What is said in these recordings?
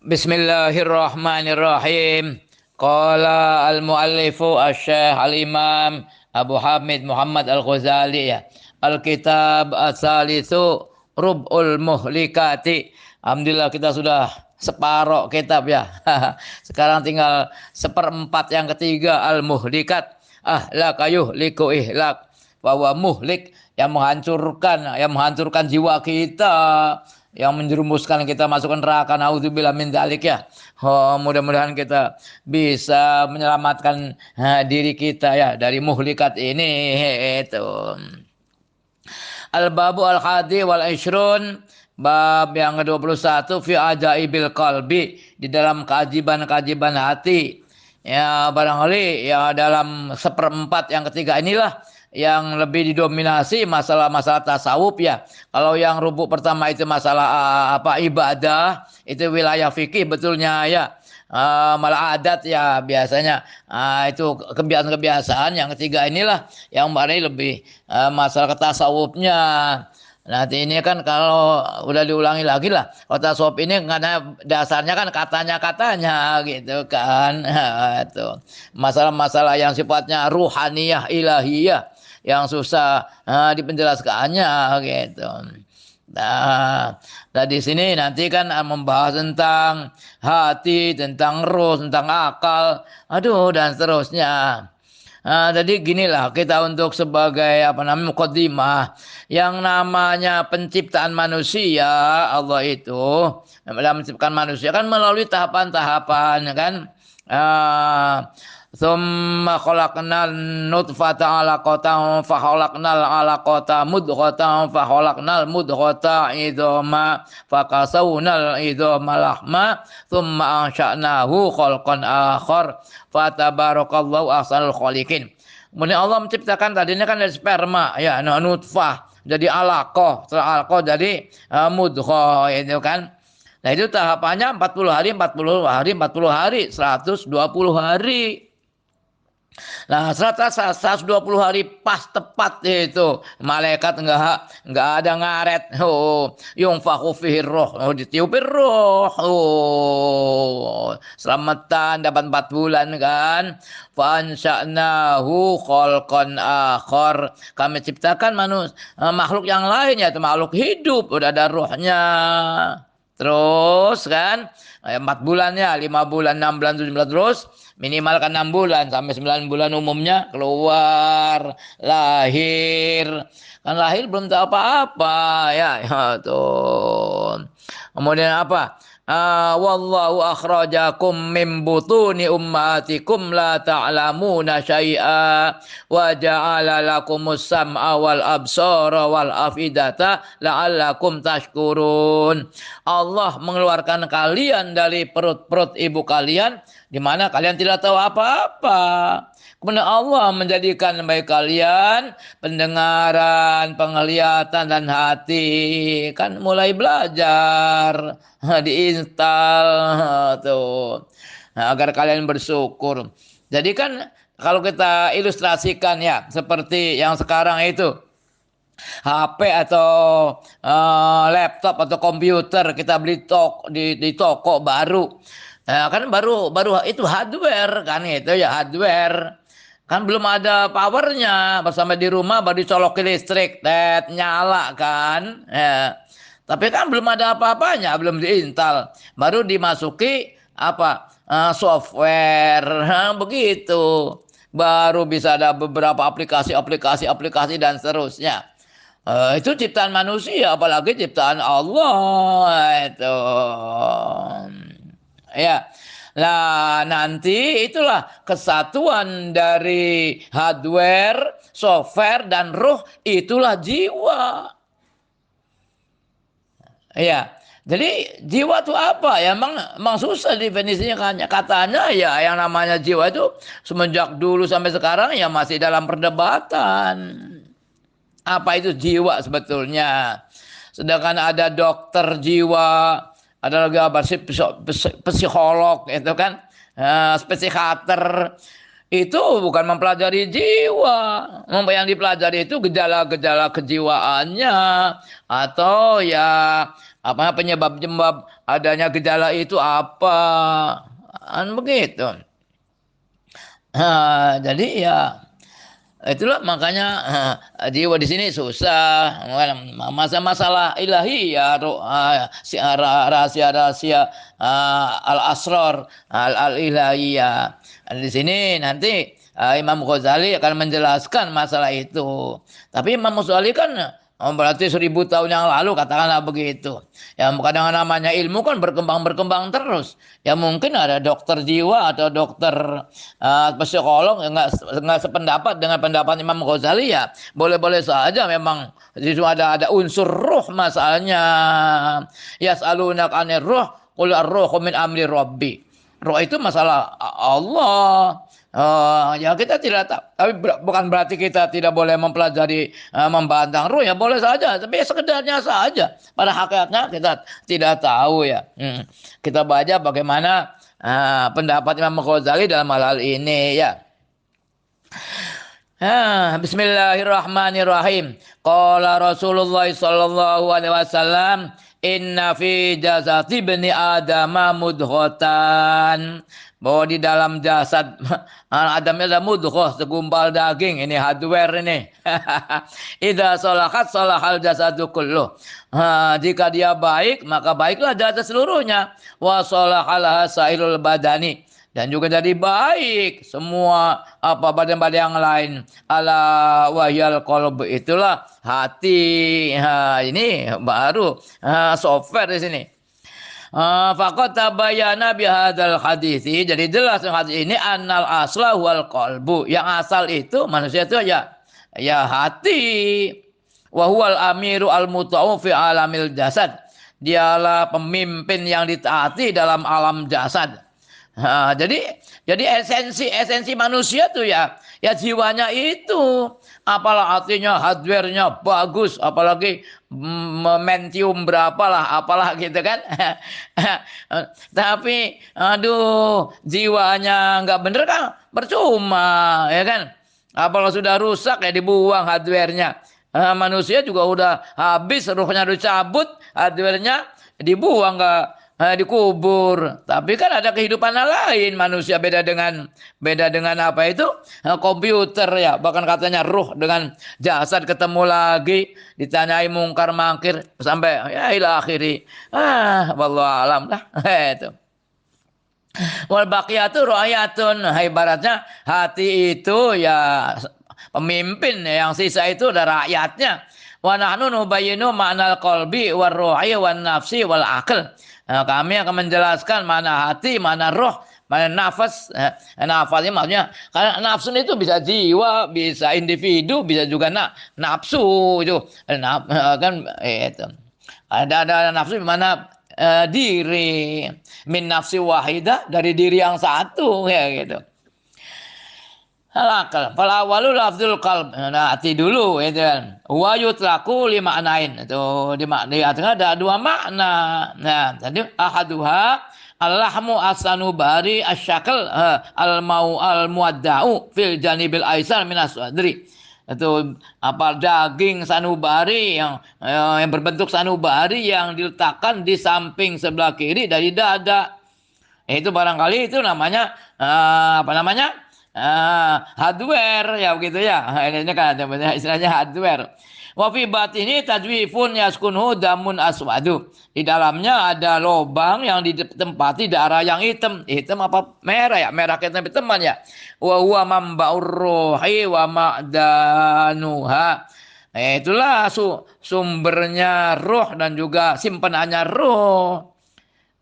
Bismillahirrahmanirrahim. Qala al-muallifu asy-syekh al-imam Abu Hamid Muhammad Al-Ghazali ya. Al-kitab as-salisu Rub'ul Muhlikati. Alhamdulillah kita sudah separuh kitab ya. Sekarang tinggal seperempat yang ketiga Al-Muhlikat. Ahlaka yuhliku ihlak. Bahwa muhlik yang menghancurkan jiwa kita, yang menjerumuskan kita masuk neraka. Naudzubillah min dzalik ya. Oh, mudah-mudahan kita bisa menyelamatkan diri kita ya dari muhlikat ini itu. Al-babu al-hadi wal ishrun, bab yang ke-21 fi ajaibil qalbi, di dalam keajaiban-keajaiban hati. Ya barangkali ya dalam seperempat yang ketiga inilah yang lebih didominasi masalah-masalah tasawuf ya. Kalau yang rubuk pertama itu masalah ibadah, itu wilayah fikih betulnya ya. Malah adat ya biasanya, itu kebiasaan-kebiasaan. Yang ketiga inilah yang barangkali lebih masalah tasawufnya. Nanti ini kan kalau udah diulangi lagi lah, kalau tasawuf ini karena dasarnya kan katanya gitu kan. Itu masalah-masalah yang sifatnya ruhaniyah ilahiyah yang susah dipenjelaskannya gitu. Nah, di sini nanti kan membahas tentang hati, tentang ruh, tentang akal, dan seterusnya. Jadi ginilah kita untuk sebagai mukaddimah, yang namanya penciptaan manusia, Allah itu dalam menciptakan manusia kan melalui tahapan-tahapan kan. Tsumma khalaqnal nutfata 'alaqatan fa khalaqnal 'alaqata mudghatan fa khalaqnal mudghata idhama fa kasawnal idhama lahma tsumma ansha'nahu khalqan akhar fa tabarakallahu ahsanul khaliqin. Kemudian Allah menciptakan tadinya kan dari sperma ya, nutfah jadi alaqah, setelah alaqah jadi mudghah itu kan. Nah itu tahapannya 40 hari, 40 hari, 40 hari, 120 hari. Nah, 120 hari pas tepat itu malaikat enggak ada ngaret. Oh, yunfakhu fihi roh. Oh, ditiupin roh. Oh, selamatan dapat 4 bulan kan. Fansya'nahu khalqan akhar. Kami ciptakan makhluk yang lain, yaitu makhluk hidup, udah ada rohnya. Terus kan 4 bulannya, 5 bulan, 6 bulan, 7 bulan, terus minimal kan 6 bulan sampai 9 bulan umumnya keluar, lahir. Kan lahir belum tahu apa-apa ya, tuh. Kemudian apa? Wallahu akhrajakum min butuni ummatikum la ta'lamuna syai'a wa ja'ala lakumus sam'a wal absara wal afidata la'allakum tashkurun. Allah mengeluarkan kalian dari perut-perut ibu kalian, di mana kalian tidak tahu apa-apa. Kemudian Allah menjadikan bagi kalian pendengaran, penglihatan, dan hati. Kan mulai belajar, diinstal tuh. Nah, agar kalian bersyukur. Jadi kan kalau kita ilustrasikan ya, seperti yang sekarang itu, HP atau laptop atau komputer kita beli di toko baru. Nah, kan baru itu hardware kan, itu ya hardware. Kan belum ada powernya, pas sampai di rumah baru dicolokin listrik, nyala kan. Ya. Tapi kan belum ada apa-apanya, belum diinstal. Baru dimasuki software, begitu. Baru bisa ada beberapa aplikasi dan seterusnya. Itu ciptaan manusia, apalagi ciptaan Allah itu. Ya. Nah, nanti itulah kesatuan dari hardware, software, dan ruh, itulah jiwa. Ya. Jadi jiwa itu apa? Ya emang susah definisinya kan. Katanya ya yang namanya jiwa itu semenjak dulu sampai sekarang ya masih dalam perdebatan. Apa itu jiwa sebetulnya? Sedangkan ada dokter jiwa, ada lagi psikolog itu kan, psikiater. itu bukan mempelajari jiwa. Yang dipelajari itu gejala-gejala kejiwaannya atau ya apa penyebab-penyebab adanya gejala itu apa. Kan begitu. Jadi ya itulah makanya jiwa di sini susah. Masalah ilahi ya rahasia-rahasia al-asrar al-ilahiyah. Di sini nanti Imam Ghazali akan menjelaskan masalah itu. Tapi Imam Ghazali kan berarti 1000 tahun yang lalu katakanlah begitu. Ya kadang namanya ilmu kan berkembang terus. Ya mungkin ada dokter jiwa atau dokter psikolog yang nggak sependapat dengan pendapat Imam Ghazali ya boleh-boleh saja memang di situ ada unsur ruh masalahnya. Yas'alunaka 'anir ruh qul ar-ruhu min amri rabbi. Ruh itu masalah Allah. Ya kita tidak tahu, tapi bukan berarti kita tidak boleh mempelajari membantang ruh ya boleh saja, tapi sekedarnya saja. Pada hakikatnya kita tidak tahu ya. Kita baca bagaimana pendapat Imam Ghazali dalam hal ini ya. Bismillahirrahmanirrahim. Qala Rasulullah sallallahu alaihi wasallam, inna fi jasadi ibni adama mudghatan. Bahwa di dalam jasad Adam ada mudghah, segumpal daging. Ini hardware ini. Idza salahat salahal jasadu kulluh. Jika dia baik, maka baiklah jasad seluruhnya. Wa salahal sairul badani. Dan juga jadi baik semua badan-badan yang lain. Ala wahyal qalb, itulah hati. Ini baru software di sini. Faqad tabayyana bihadzal hadits. Jadi jelas hadis ini annal asla wal qalbu. Yang asal itu manusia itu ya hati. Wa huwal amiru al muta'u fi alamil jasad. Dialah pemimpin yang ditaati dalam alam jasad. Jadi esensi manusia tuh ya jiwanya itu. Apalah artinya hardware-nya bagus, apalagi Mentium berapalah apalah gitu kan. Tapi jiwanya nggak bener kan percuma ya kan. Apalagi sudah rusak ya dibuang hardware-nya. Manusia juga udah habis, ruhnya dicabut, hardware-nya dibuang nggak dikubur. Tapi kan ada kehidupan lain. Manusia beda dengan apa itu komputer ya. Bahkan katanya ruh dengan jasad ketemu lagi, ditanyai mungkar mangkir sampai ya ila akhiri. Wallahu alam lah. Itu. Wal baqiyatu ru'ayatun. Ibaratnya hati itu ya pemimpin, yang sisa itu adalah rakyatnya. Wa nahnu nubayyinu ma'nal qalbi war ruhi wan nafsi wal aql. Kami akan menjelaskan mana hati, mana roh, mana nafas. Nafas ini maksudnya karena nafsu itu bisa jiwa, bisa individu, bisa juga nafsu itu. Kan itu. Ada nafsu di mana diri, min nafsi wahidah, dari diri yang satu ya gitu. Halakal. Fal awalu lafzul qalb. Nah, hati dulu itu kan. Wa yutlaku li ma'nain. Itu di tengah ada dua makna. Nah, tadi ahaduha al-lahmu as-sanubari asy-syakl al-muwadda'u fil janibil aisar min as-sadri. Itu daging sanubari yang berbentuk sanubari yang diletakkan di samping sebelah kiri dari dada. Itu barangkali itu namanya hardware ya begitu ya. Ini kan istilahnya hardware. Wa fi batini tajwifun yaskunhu damun aswadu. Di dalamnya ada lubang yang ditempati darah yang hitam. Hitam apa merah ya? Merah kita teman ya. Wa huwa mamba'ur ruhi wa ma'danuha. Itulah sumbernya ruh dan juga simpanannya ruh.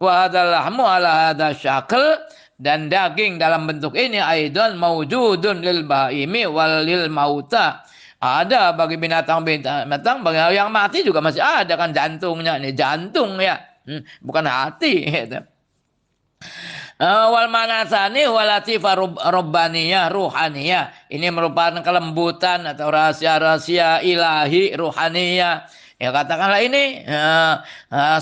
Wa hadzal lahmu ala hadzal syakl. Dan daging dalam bentuk ini aidan maujudun lil bahimi wal lil mauta. Ada bagi binatang bagi yang mati juga masih ada kan jantungnya. Ini jantung ya. Bukan hati gitu. Wal manasani walatifah robbaniyah ruhaniyah. Ini merupakan kelembutan atau rahasia-rahasia ilahi ruhaniyah Ya katakanlah ini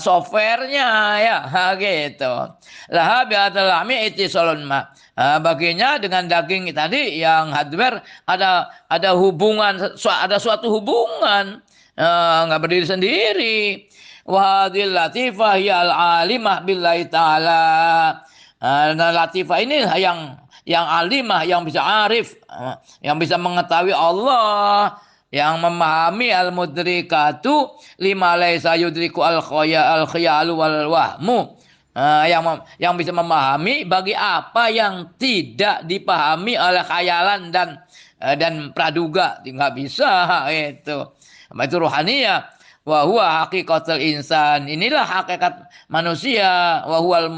softwarenya ya gitu. Laha bi'atal lahmi ittisalun ma. Baginya dengan daging tadi yang hardware ada hubungan, ada suatu hubungan, nggak berdiri sendiri. Wahadil latifah ya al alimah billahi taala. Nah, latifah ini yang alimah, yang bisa arif, yang bisa mengetahui Allah, yang memahami al-mudrikatu lima laisa yudriku al-khayalu wal wahmu. Yang bisa memahami bagi apa yang tidak dipahami oleh khayalan dan praduga, nggak bisa itu rohania. Wa huwa haqiqatul insan. Inilah hakikat manusia. Wa huwa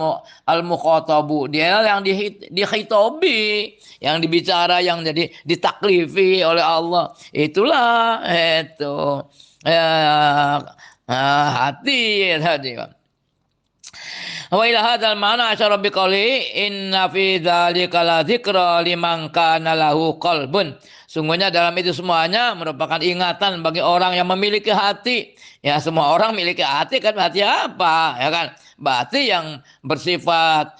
al-mukhatabu. Dia yang dikhitobi, yang dibicara, yang jadi ditaklifi oleh Allah. Itulah itu hati tadi. Wa ila hadzal ma'na asyara biqauli inna fi dzalika la dzikra liman kana lahu qalbun. Sungguhnya dalam itu semuanya merupakan ingatan bagi orang yang memiliki hati. Ya semua orang memiliki hati kan, hati apa? Ya kan? Hati yang bersifat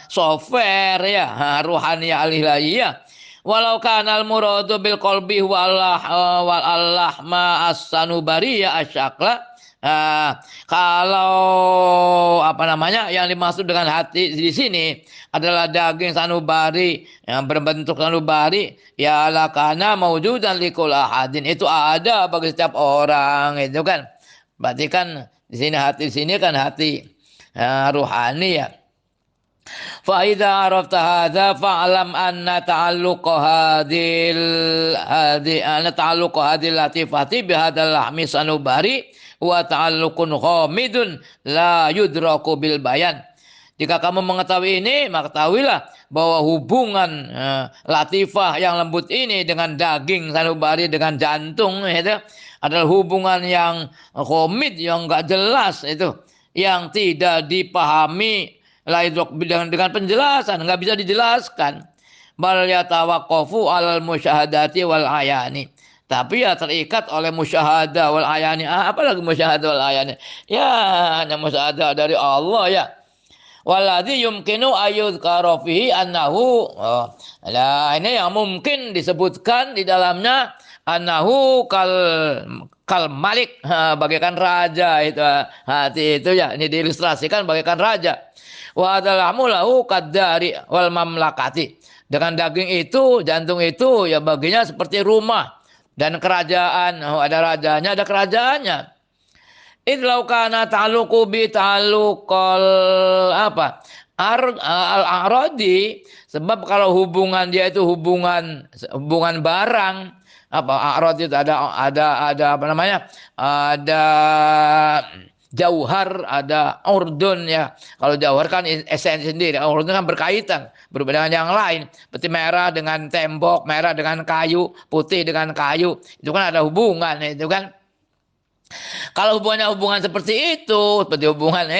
software ya, ruhaniyah alilahiyah. Walau kanal muradu bil qalbi wal Allah ma as-sanubari ya asyakla. Kalau apa namanya yang dimaksud dengan hati di sini adalah daging sanubari yang berbentuk sanubari, ya lakana maujudan likul ahadin, itu ada bagi setiap orang itu kan. Berarti kan di sini hati, di sini kan hati ruhani ya. Fa idza arafta hadza fa'lam anna ta'alluqa hadil latifati bihadzal lahmi sanubari wa ta'alluqun ghamidun la yudraku bil bayan. Jika kamu mengetahui ini, maka ketahuilah bahwa hubungan latifah yang lembut ini dengan daging sanubari, dengan jantung itu adalah hubungan yang ghamid, yang enggak jelas itu, yang tidak dipahami dengan penjelasan, enggak bisa dijelaskan. Bal yatawaqqafu alal musyahadati wal ayani. Tapi ya terikat oleh musyahadah wal ayani. Apalagi musyahadah wal ayani? Ya hanya musyahadah dari Allah ya. Waladhi yumkinu ayudhkara fihi annahu. Nah ini yang mungkin disebutkan di dalamnya annahu kal malik, bagaikan raja itu hati itu ya. Ini diilustrasikan bagaikan raja. Wa adalahu lahu kadari wal mamlakati. Dengan daging itu, jantung itu ya baginya seperti rumah dan kerajaan. Ada rajanya, ada kerajaannya. Idlau kana ta'alluqu bi ta'alluqal apa? Al-aradi, sebab kalau hubungan dia itu hubungan barang, apa arad itu ada apa namanya? Ada jauhar, ada urdun ya. Kalau jauhar kan esensi sendiri, urdun kan berkaitan, berbeda dengan yang lain. Seperti merah dengan tembok, merah dengan kayu, putih dengan kayu. Itu kan ada hubungan itu kan. Kalau hubungan seperti itu, seperti hubungan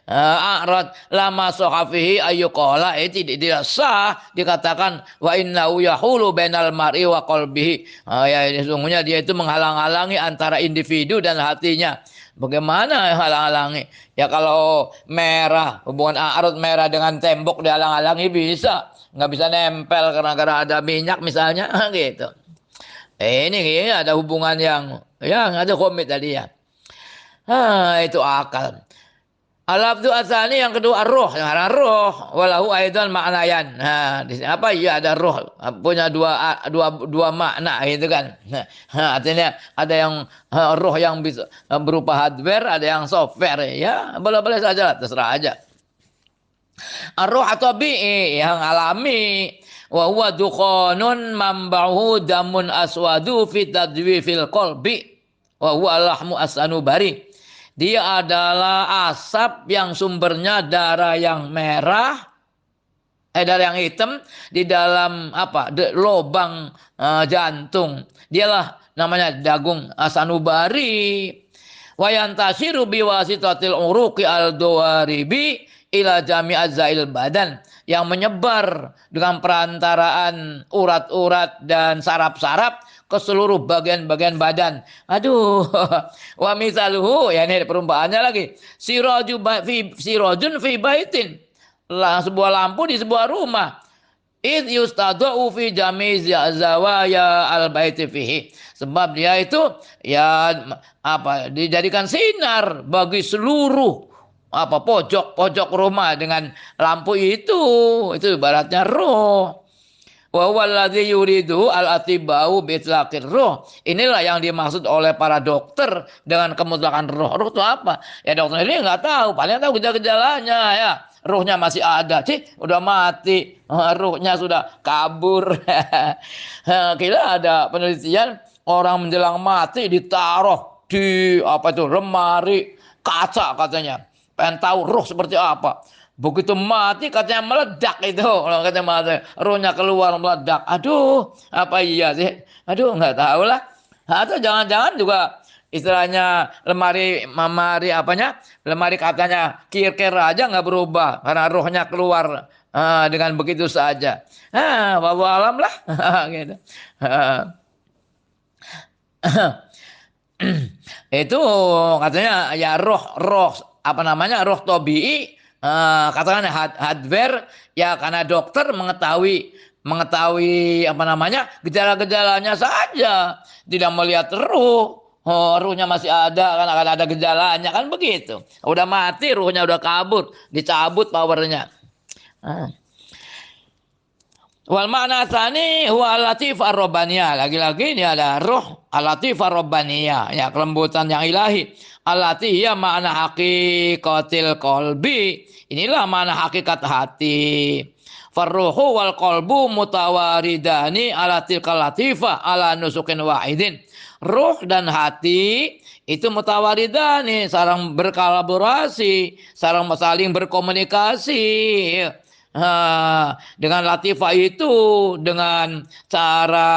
a'rad lama sohafihi ayyuqala, tidak sah dikatakan wa innahu yahulu bainal mar'i wa qalbihi. Ya sesungguhnya dia itu menghalang-halangi antara individu dan hatinya. Bagaimana halang-halangi? Ya kalau merah, hubungan a'rad merah dengan tembok dihalang-halangi bisa. Nggak bisa nempel karena ada minyak misalnya gitu. Ini ada hubungan yang ada komit tadi ya. Itu akal. Al-lafdzu asani yang kedua roh, yang roh walahu aidan ma'nayan. Di sini apa ya, ada roh punya dua makna gitu kan. Artinya ada yang roh yang bisa berupa hardware, ada yang software ya. Boleh-boleh saja lah, terserah aja. Ar-ruh tabi'i yang alami, wa huwa dukhanun mambahu damun aswadu fi tadwifil qalbi wa huwa lahmu as-sanubari. Dia adalah asap yang sumbernya darah yang merah, darah yang hitam di dalam lubang jantung. Dialah namanya dagung as-sanubari. Wa yantasiru biwasitatil uruqi al-dawaribi ila jami'az zail badan, yang menyebar dengan perantaraan urat-urat dan saraf-saraf ke seluruh bagian-bagian badan. Aduh, wa misaluhu, ya ini perumpamaannya lagi. Sirojun fi baitin. Lah sebuah lampu di sebuah rumah. Id yustadau fi jami zawaya al baiti fihi. Sebab dia itu ya dijadikan sinar bagi seluruh pojok-pojok rumah dengan lampu itu. Itu ibaratnya roh. Wa huwallazi yuridu al-atibau bitlaqir ruh. Inilah yang dimaksud oleh para dokter dengan kemutlakan roh. Roh itu apa? Ya dokter ini nggak tahu, paling tahu gejala-gejalanya ya. Ruhnya masih ada, udah mati, ruhnya sudah kabur. Kira ada penelitian orang menjelang mati ditaruh di lemari kaca katanya. Pengen tahu roh seperti apa. Begitu mati katanya meledak itu. Kalau katanya mati, rohnya keluar meledak. Aduh, apa iya sih? Aduh, nggak tahu lah. Atau jangan-jangan juga istilahnya lemari katanya kir-kir aja nggak berubah karena rohnya keluar dengan begitu saja. Wallahu alam lah. Gitu. Itu katanya ya roh roh tobi'i, katakan hardware ya, karena dokter mengetahui gejala-gejalanya saja, tidak melihat ruhnya masih ada, kan akan ada gejalanya kan begitu. Udah mati, ruhnya udah kabur, dicabut powernya. Wal makna tsani huwa al-latif ar-rabbaniyah. Lagi-lagi ini ada roh al-latif ar-rabbaniyah, ya kelembutan yang ilahi. Allati ya makna haqiqatil qalbi. Inilah makna hakikat hati. Farruhu wal qalbu mutawaridani ala tilkal latifah ala nusukin wahidin. Ruh dan hati itu mutawaridani, saling berkolaborasi, saling berkomunikasi. Dengan latifah itu, dengan cara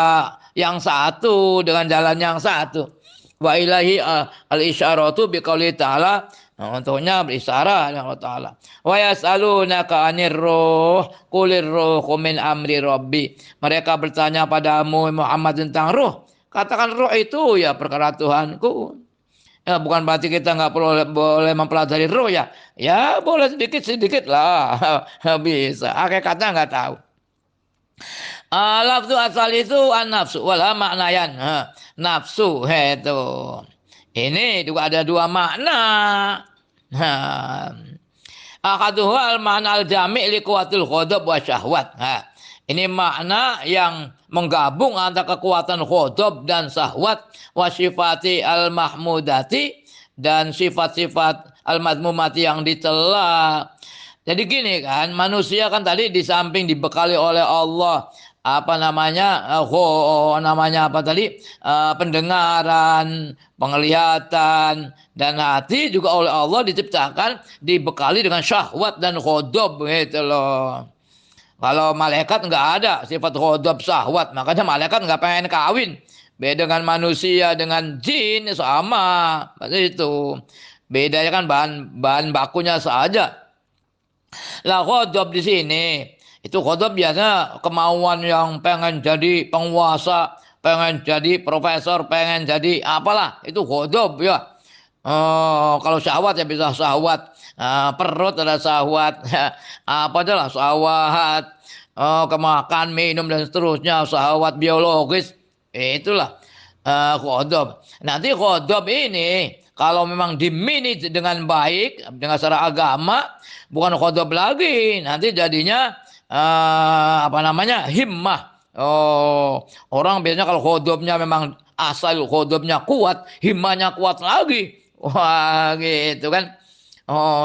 yang satu, dengan jalan yang satu. Wa ilahi al-isyaratu biqauli ta'ala, untuknya berisyarah dengan Allah Ta'ala. Wa yas'alunaka 'anir ruh qulir ruhu min amri rabbi. Mereka bertanya padamu Muhammad tentang ruh. Katakan ruh itu ya perkara Tuhanku. Ya, bukan berarti kita nggak boleh mempelajari ruh ya. Ya boleh sedikit lah. Bisa. Hakikatnya nggak tahu. Lafzu asal itu an-nafsu wala maknayan. Nafsu itu. Ini juga ada dua makna. Akaduha al-makna al-jami' li quwwatil ghadab wa syahwat. Ini makna yang menggabung antara kekuatan ghadab dan syahwat, wa sifati al-mahmudati, dan sifat-sifat al-madmumati yang dicela. Jadi gini kan, manusia kan tadi di samping dibekali oleh Allah pendengaran, penglihatan, dan hati juga oleh Allah diciptakan dibekali dengan syahwat dan ghadab gitu loh. Kalau malaikat nggak ada sifat ghadab syahwat, makanya malaikat nggak pengen kawin. Beda dengan manusia, dengan jin sama, itu. Bedanya kan bahan bakunya saja. Lah ghadab di sini, itu ghadab biasanya kemauan yang pengen jadi penguasa, pengen jadi profesor, pengen jadi apalah, itu ghadab ya. Kalau syahwat ya bisa syahwat. Perut ada syahwat, apa aja lah syahwat, kemakan, minum dan seterusnya, syahwat biologis, itulah ghadab. Nanti ghadab ini kalau memang dimanage dengan baik, dengan secara agama, bukan ghadab lagi, nanti jadinya himmah. Orang biasanya kalau ghadabnya memang asal ghadabnya kuat, himmahnya kuat lagi. Wah gitu kan.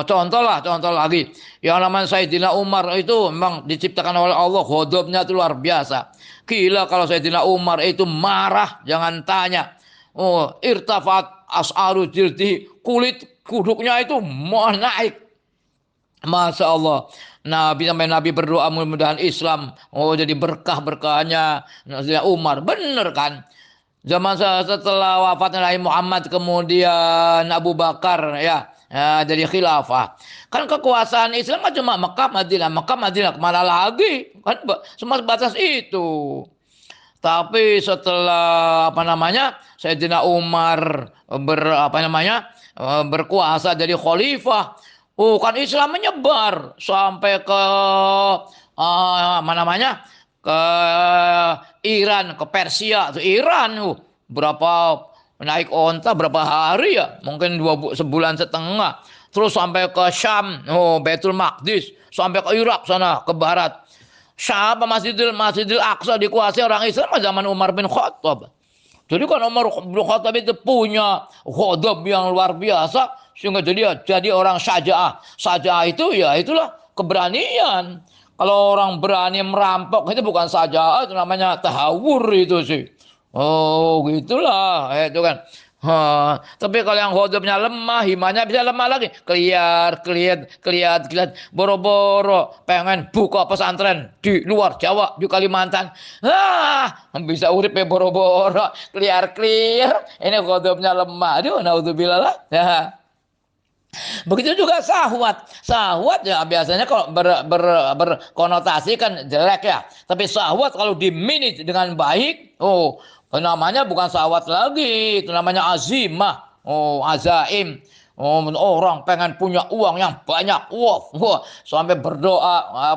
Contoh lagi. Yang namanya Sayyidina Umar itu memang diciptakan oleh Allah, ghadabnya itu luar biasa. Gila kalau Sayyidina Umar itu marah, jangan tanya. Irtafat as'aru jildi, kulit kuduknya itu mau naik. Masya Allah. Nabi berdoa mudah-mudahan Islam jadi berkahnya Sayyidina Umar. Bener kan? Zaman setelah wafatnya Nabi Muhammad, kemudian Abu Bakar jadi khilafah. Kan kekuasaan Islam kan cuma Mekah Madinah, kemana lagi? Kan semua batas itu. Tapi setelah Sayyidina Umar berkuasa jadi khalifah, kan Islam menyebar sampai ke ke Iran, ke Persia, ke Iran. Berapa naik onta berapa hari ya? Mungkin sebulan setengah. Terus sampai ke Syam, Baitul Maqdis, sampai ke Irak sana, ke barat. Syam, Masjidil Aqsa dikuasai orang Islam zaman Umar bin Khattab. Jadi kan Umar bin Khattab itu punya ghadab yang luar biasa sehingga jadi orang syaja'ah. Syaja'ah itu ya itulah keberanian. Kalau orang berani merampok itu bukan syaja'ah, itu namanya tahawur itu sih. Oh, gitulah itu kan. Tapi kalau yang ghadabnya lemah, imannya bisa lemah lagi. Keliat, boro-boro pengen buka pesantren di luar Jawa, di Kalimantan. Bisa urip ya boro-boro, keliar. Ini ghadabnya lemah. Aduh, naudzubillah lah. Ya. Begitu juga syahwat. Syahwat ya biasanya kalau berkonotasi kan jelek ya. Tapi syahwat kalau dimanage dengan baik, namanya bukan syahwat lagi, itu namanya azimah. Azaim. Orang pengen punya uang yang banyak, sampai berdoa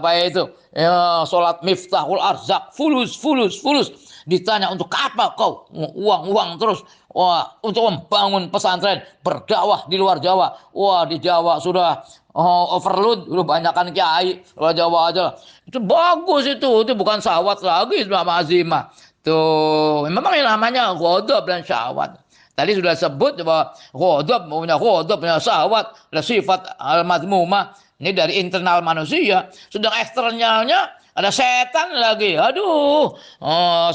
sholat miftahul arzak, fulus. Ditanya untuk apa kau uang terus, untuk membangun pesantren, berdakwah di luar Jawa. Di Jawa sudah overload, udah banyakkan kiai, luar Jawa aja. Itu bagus itu bukan syahwat lagi, itu nama azimah. Tuh, memang yang namanya ghadab dan syahwat. Tadi sudah sebut bahwa ghadab punya syahwat, ada sifat al-madmumah. Ini dari internal manusia. Sedang eksternalnya ada setan lagi. Aduh,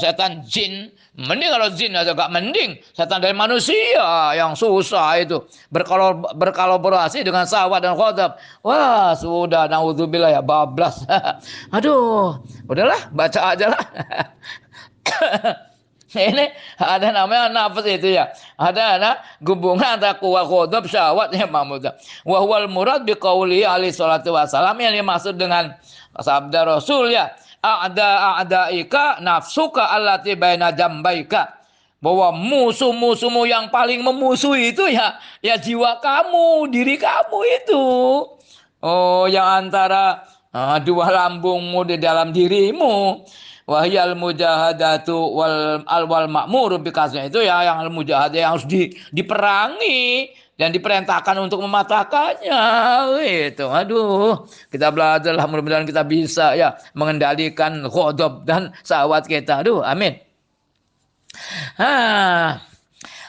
setan jin. Mending kalau jin agak mending. Setan dari manusia yang susah itu. Berkolaborasi dengan syahwat dan ghadab. Wah, sudah naudzubillah ya, bablas. Aduh, udahlah, baca aja lah. Ini ada namanya nafas itu ya. Ada hubungan antara ghadab, syahwat ya mamudah. Wa huwal murad bi qauli alaihi salatu wasalam, yang dimaksud dengan sabda Rasul ya. A'daika nafsuka allati baina jambaika. Bahwa musuh-musuhmu yang paling memusuhi itu ya jiwa kamu, diri kamu itu. Yang antara dua lambungmu di dalam dirimu. Wahyal mujahadatu wal ma'muru bikasnya, itu ya yang al mujahadah yang harus diperangi dan diperintahkan untuk mematahkannya. Itu aduh, kita belajarlah, mudah-mudahan kita bisa ya mengendalikan ghadab dan syahwat kita. Aduh, amin.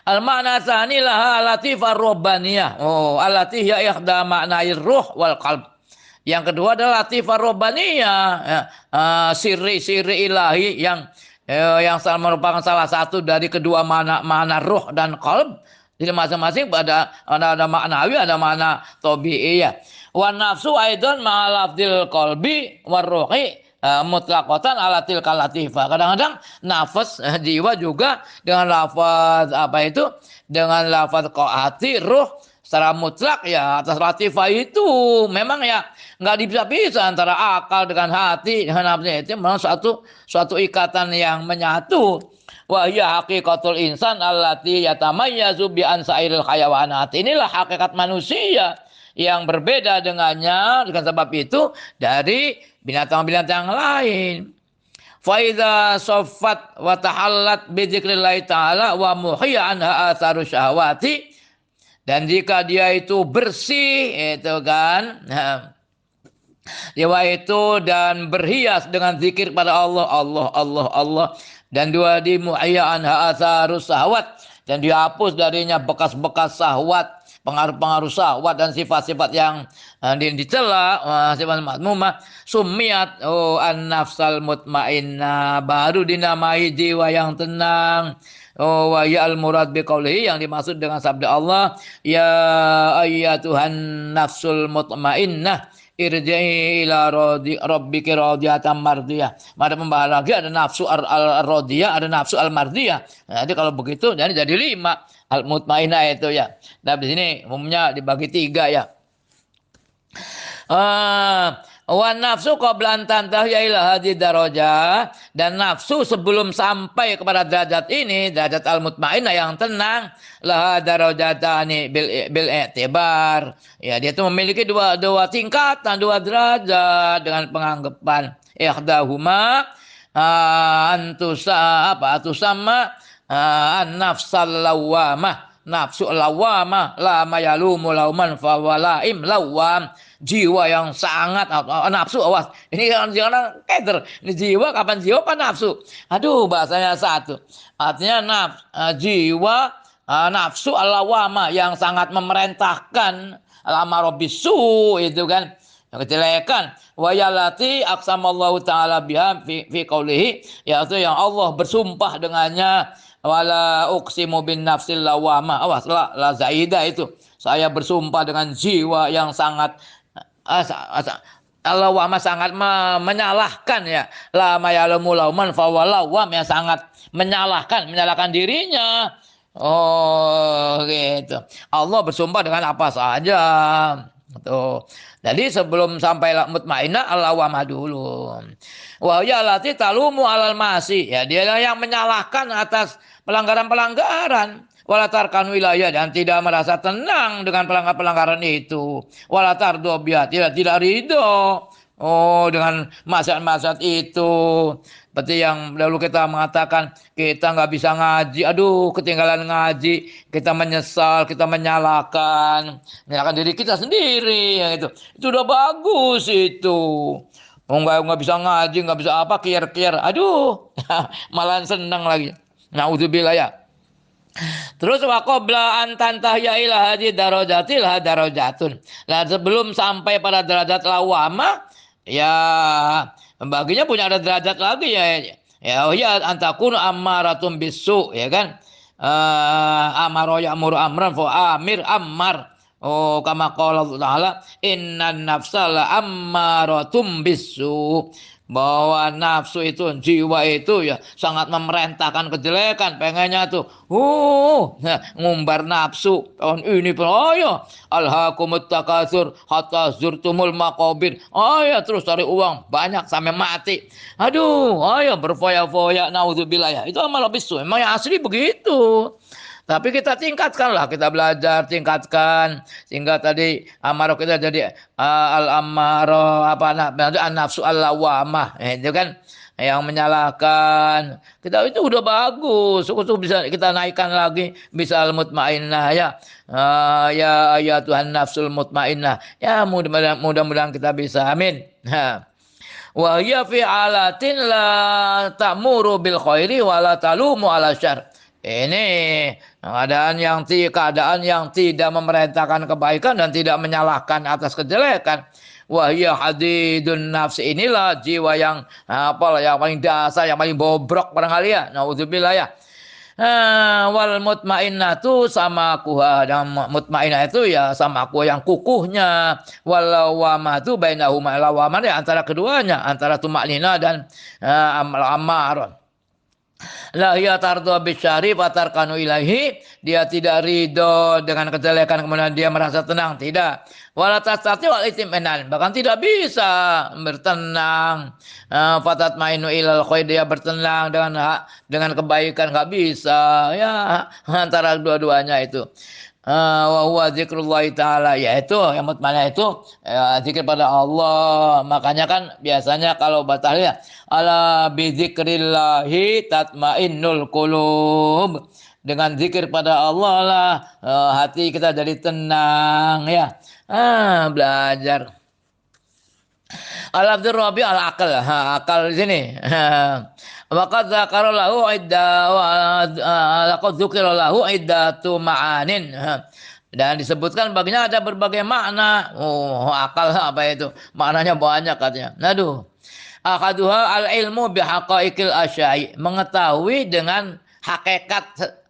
Al ma'na tsani laha latifar rabbaniyah. Allati hiya ihda ma'nair ruh wal qalb. Yang kedua adalah latifah robbaniyah, siri-siri ilahi yang merupakan salah satu dari kedua makna ruh dan qalb. Jadi masing-masing ada maknawi, ada makna tabi'iyah. Wa nafsu aidan ma'alafdil qalbi warruhi mutlaqatan alatil kalatifah. Kadang-kadang nafas jiwa juga dengan lafaz dengan lafaz hati, ruh secara mutlak ya atas latifah itu memang ya nggak bisa-bisa antara akal dengan hati dengan nafsu, itu memang suatu ikatan yang menyatu. Wa hiya haqiqatul insan allati yatamayyazu bi ansairil hayawanat. Inilah hakikat manusia yang berbeda dengan sebab itu dari binatang-binatang lain. Fa idza saffat wa tahallat bi dzikrillah ta'ala wa muhiya anha atharu syahwati. Dan jika dia itu bersih, itu kan, jiwa itu dan berhias dengan zikir pada Allah, dan dua dimuhya anha atharus syahwat, dan dihapus darinya bekas-bekas syahwat, pengaruh-pengaruh syahwat dan sifat-sifat yang dicela, sifat madmumah, sumiat an-nafsal mutmainnah, baru dinamai jiwa yang tenang. Wa ya al murad bi qaulihi, yang dimaksud dengan sabda Allah, ya ayyatuhan nafsul mutmainnah irji'i ila rabbiki radiyatan mardiyah. Ada pembahasan lagi, ada nafsu al-radiyah, ada nafsu al-mardiyah. Jadi kalau begitu jadi 5 al-mutmainnah itu ya. Nah di sini umumnya dibagi 3 ya. Wan nafsu qabla an tantahiya ila hadhihi darajah, dan nafsu sebelum sampai kepada derajat ini, derajat al-mutmainnah yang tenang, laha darajatani bil i'tibar. Ya, dia itu memiliki dua tingkatan, dua derajat dengan penganggapan ihdahuma antusama an-nafsal lawamah. Nafsu lawamah la mayalumu lauman fawalaim lawam, jiwa yang sangat nafsu. Awas, ini jangan keder, ini jiwa, kapan jiwa apa nafsu, aduh bahasanya satu. Artinya jiwa nafsu lawamah yang sangat memerintahkan, al-amarah bisu itu kan, yang kejelekan. Wayalati aksamallahu ta'ala biha fi qaulihi, yaitu yang Allah bersumpah dengannya, wala uqsimu bin nafsil lawamah. Awas, la zaidah itu. Saya bersumpah dengan jiwa yang sangat lawamah, sangat menyalahkan ya. La mayalumu lauman fawalawam, yang sangat menyalahkan dirinya. Oh gitu. Allah bersumpah dengan apa saja. Tuh. Jadi sebelum sampai mutmainnah al-lawamah dulu. Wa ya lati talumu alal masi. Ya, dia yang menyalahkan atas pelanggaran-pelanggaran. Walatarkan wilayah, dan tidak merasa tenang dengan pelanggaran itu. Walatar dobiat, tidak ridho. Oh, dengan maksiat-maksiat itu. Seperti yang dahulu kita mengatakan, kita nggak bisa ngaji, aduh ketinggalan ngaji, kita menyesal, kita menyalahkan diri kita sendiri, ya itu udah bagus itu. Oh, nggak bisa ngaji, nggak bisa apa, kier-kier, aduh malah senang lagi. Naudzubillah ya. Terus wa qabla an tantahya ila hadhi darajatil darajatun. Nah, sebelum sampai pada derajat lawamah, ya baginya punya ada derajat lagi ya. Ya, oh ya, antakun ammaratun bisu, ya kan? Amaro ya'muru amran fa amir ammar. Oh, kama qala Allah Ta'ala, innan nafsa la ammaratum bisu. Bahwa nafsu itu, jiwa itu ya sangat memerintahkan kejelekan, pengennya tuh ngumbar nafsu. Tahun ini ya alhaakumut takatsur hatta zurtumul maqabir. Ya terus cari uang banyak sampai mati. Aduh, ya berfoya-foya, naudzubillah ya. Itu amal bisu. Memang yang asli begitu. Tapi kita tingkatkanlah, kita belajar, tingkatkan sehingga tadi amarah kita jadi al-amarah an-nafsu al-lawamah, itu kan yang menyalahkan. Kita itu udah bagus, itu bisa kita naikkan lagi, bisa al-mutmainnah ya. Ya Tuhan nafsul mutmainnah. Ya mudah-mudahan kita bisa. Amin. Wa hiya fi alatin la ta'muru bil khairi wa la talumu ala syarr. Ini keadaan yang tidak memerintahkan kebaikan dan tidak menyalahkan atas kejelekan. Wahya hadidun nafs, inilah jiwa yang yang paling dasar, yang paling bobrok barangkali ya. Naudzubillah ya. Wal mutmainnatu sama kuha, dan mutmainnah itu ya sama kuha yang kukuhnya. Wal lawamatu bainahuma, lawamah ya antara keduanya, antara tumaknina dan amarah. La hiya tardu bisyari fatarkanu ilahi, dia tidak ridho dengan kejelekan kemudian dia merasa tenang, tidak. Wala tasati wal itminan, bahkan tidak bisa bertenang. Fatat mainu ilal khair, dia bertenang dengan kebaikan, enggak bisa. Ya, antara dua-duanya itu. Wa huwa zikrullah ta'ala, yaitu yang mutmainnah itu zikir pada Allah. Makanya kan biasanya kalau batalnya ala bi zikrillahi tatmainnul qulub, dengan zikir pada Allah lah hati kita jadi tenang ya. Belajar al-abdur rabi al-aqal, akal di sini. Waqad dzakara lahu laqad dzukira lahu iddatu ma'anin, dan disebutkan baginya ada berbagai makna. Akal apa itu? Maknanya banyak katanya. Aduh. Akaduha al-ilmu bihaqaiqil asyai, mengetahui dengan hakikat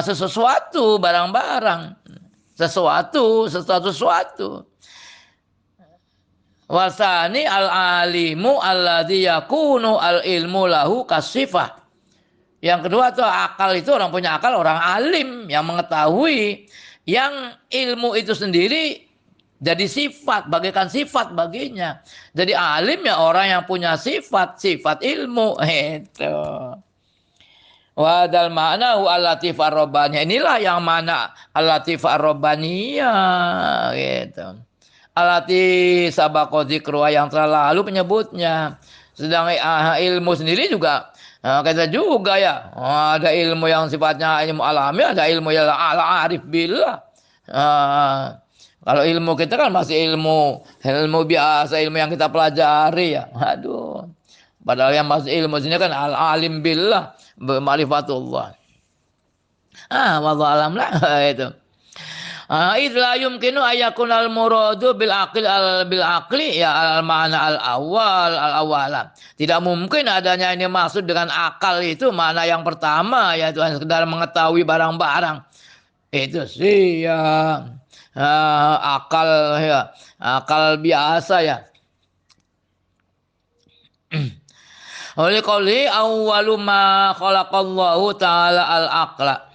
sesuatu, barang-barang, sesuatu. Wasani al-alimu alladzi yakunu al-ilmu lahu kasifah. Yang kedua tuh akal, itu orang punya akal, orang alim yang mengetahui yang ilmu itu sendiri jadi sifat, bagaikan sifat baginya. Jadi alim ya orang yang punya sifat ilmu itu. Wadal makna al-latif ar-rabbaniyah. Inilah yang mana al-latif ar-rabbaniyah gitu. Alati sabaqo dzikruha yang telah lalu penyebutnya. Sedang ilmu sendiri juga kata juga ya. Ada ilmu yang sifatnya ilmu alami, ada ilmu yang ala arif billah. Kalau ilmu kita kan masih ilmu biasa, ilmu yang kita pelajari ya. Aduh. Padahal yang masih ilmu sini kan al-alim billah, ma'rifatullah. Wallahu alam lah itu. Idla yumkinu ayakunal muradu bil aqli ya al ma'na al awala. Tidak mungkin adanya ini maksud dengan akal itu makna yang pertama yaitu hanya sekedar mengetahui barang-barang. Itu sih ya akal biasa ya. Oleh qauli awwalu ma khalaqallahu ta'ala al aqla.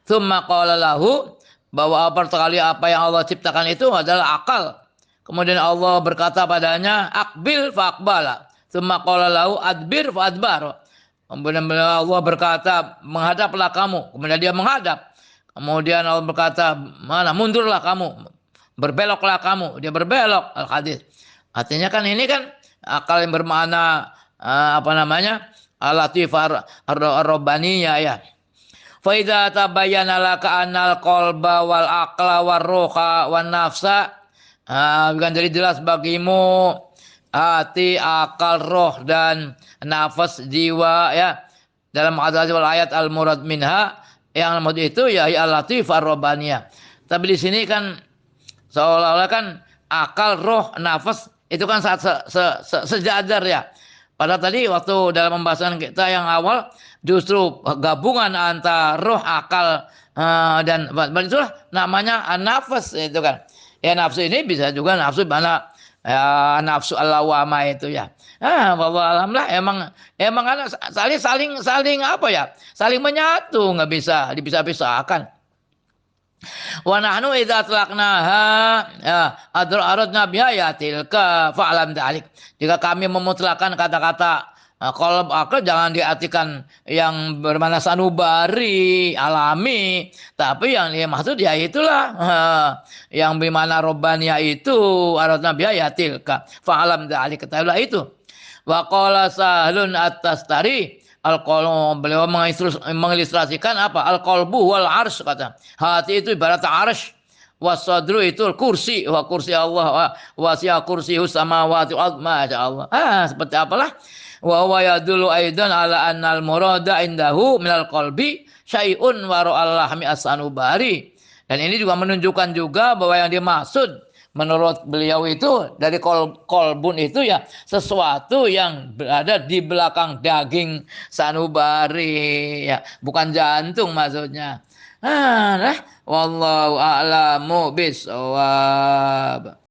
Tsumma qala lahu, bahwa pertama kali apa yang Allah ciptakan itu adalah akal. Kemudian Allah berkata padanya, akbil faqbala. Tsumma qala lahu adbir fadbar. Kemudian Allah berkata, menghadaplah kamu. Kemudian dia menghadap. Kemudian Allah berkata, mundurlah kamu. Berbeloklah kamu. Dia berbelok. Al-hadis. Artinya kan ini kan akal yang bermakna al-latif ar-rabbaniyah ya. Fa idza tabayyana laka anal qalba wal aqla war ruha wan nafsa, akan jadi jelas bagimu hati, akal, roh dan nafas, jiwa ya. Dalam ayat al-murad minha, yang maksud itu ya al-latif ar-rabbaniyah. Tapi di sini kan seolah-olah kan akal, roh, nafas itu kan sejajar ya. Padahal tadi waktu dalam pembahasan kita yang awal justru gabungan antara roh, akal dan itulah namanya nafas itu kan. Ya nafsu ini bisa juga nafsu mana ya, nafsu al-lawama itu ya. Wallahu alam lah emang kan saling apa ya? Saling menyatu, nggak bisa dipisah-pisahkan. Wa nahnu idza atlaqnaha aradna biha ya tilka fa'lam dzalik. Jika kami memutlakkan kata-kata qalb akal jangan diartikan yang bermakna sanubari, alami, tapi yang dimaksud ya itulah yang bermakna robbaniyah itu aradna biha ya tilka fa'lam dzalik. Ketahuilah itu. Wa qala Sahlun at-Tastari, al-qalbu, beliau mengilustrasikan apa? Al-qalbu wal arsy, kata. Hati itu ibarat arsy, wasadru itu kursi, wa kursi Allah, wasi'a kursiyus samawati wal ardh, masyaallah. Seperti apalah? Wa huwa yadullu aidan ala annal murada indahu minal qalbi syai'un wara'al lahmi as-sanubari. Dan ini juga menunjukkan juga bahwa yang dimaksud menurut beliau itu dari kolbun itu ya sesuatu yang berada di belakang daging sanubari ya, bukan jantung maksudnya. Wallahu a'lamu bishawab.